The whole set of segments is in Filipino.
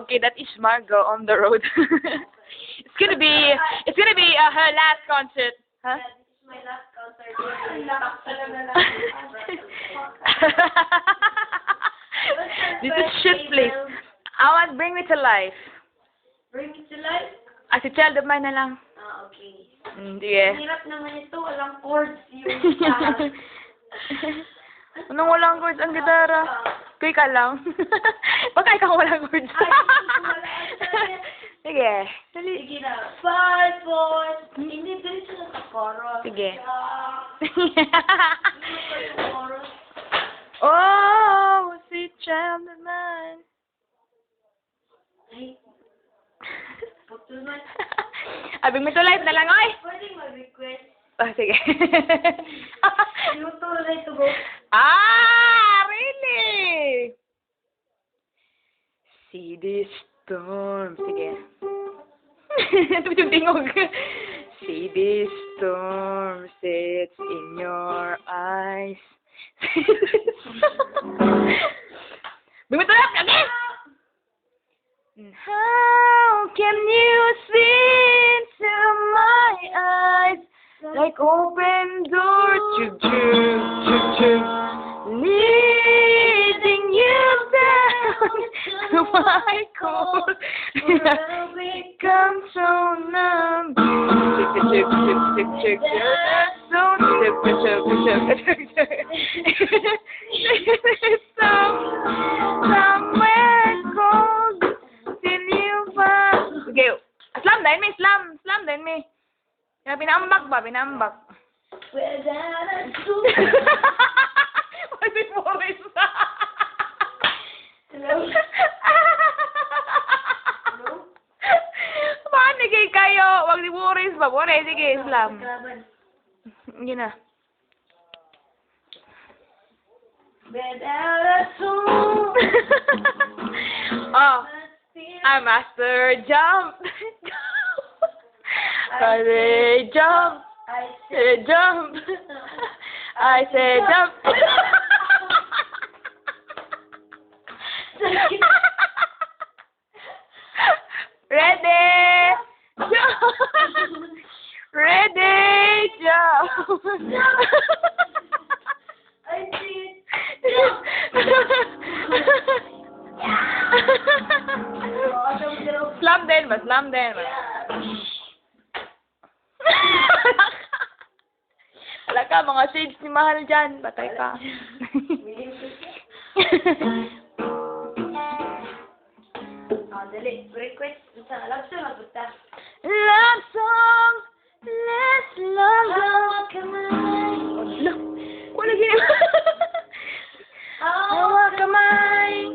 Okay, that is Margot on the road. It's gonna be her last concert. Huh? This is my last concert. This is shit, please. I want Bring Me to Life. Bring it to life? Ah, si Child of Mine na lang. Ah, okay. Sige. Ang hirap naman ito. Walang chords yung lahat. Anong walang chords ang gitara? Kuy ka lang. Baka ikaw walang chords. Ay, wala. Sige. Dali. Sige na. 5, 4. Hindi, bilis na sa chorus. Sige. Chorus. Oh, si Child of Mine. Ay, pagtunod. Bring Me to Life na lang, oy! Pwede mag-request. Oh, sige. Yung tunay to go. Ah, really? See this storm. Sige. Yung tingog. See this storm sits in your eyes. Bring Me to Life, again! How can you see into my eyes like open doors, chug chug chug chug, leading you down to my core. Become so numb. Chug chug chug chug chug chug. So chug chug chug chug chug. Somewhere cold. Okay, slam din me, slam din me. Kaya pinambak ba, pinambak. Without a Why did Boris? Hello? Hello? Paano kayo? Wag ni Boris ba? Boris, sige, slam. Maglaban. Yun na. Without a soul. Oh, I master jump. I say jump. I Say jump. I say jump. Ready? Jump. Ready? Jump. I did. Slam din ba? Slam din ba? Wala ka, mga shades ni Mahal dyan. Patay ka. Dali. Request. Sa love song, mabuta. Love song, less love. Look, wala ginawa. Hawak kamay,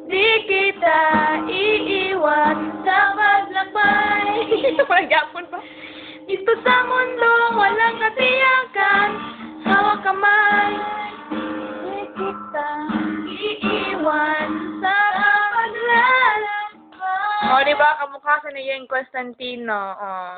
di kita iiwan sa paglakbay. Walang gapon ba? Dito sa mundo, walang katiyakan. Hawak kamay, di kita iiwan sa paglalakbay. O, diba? Kamukha sa niya yung Constantino. Oh.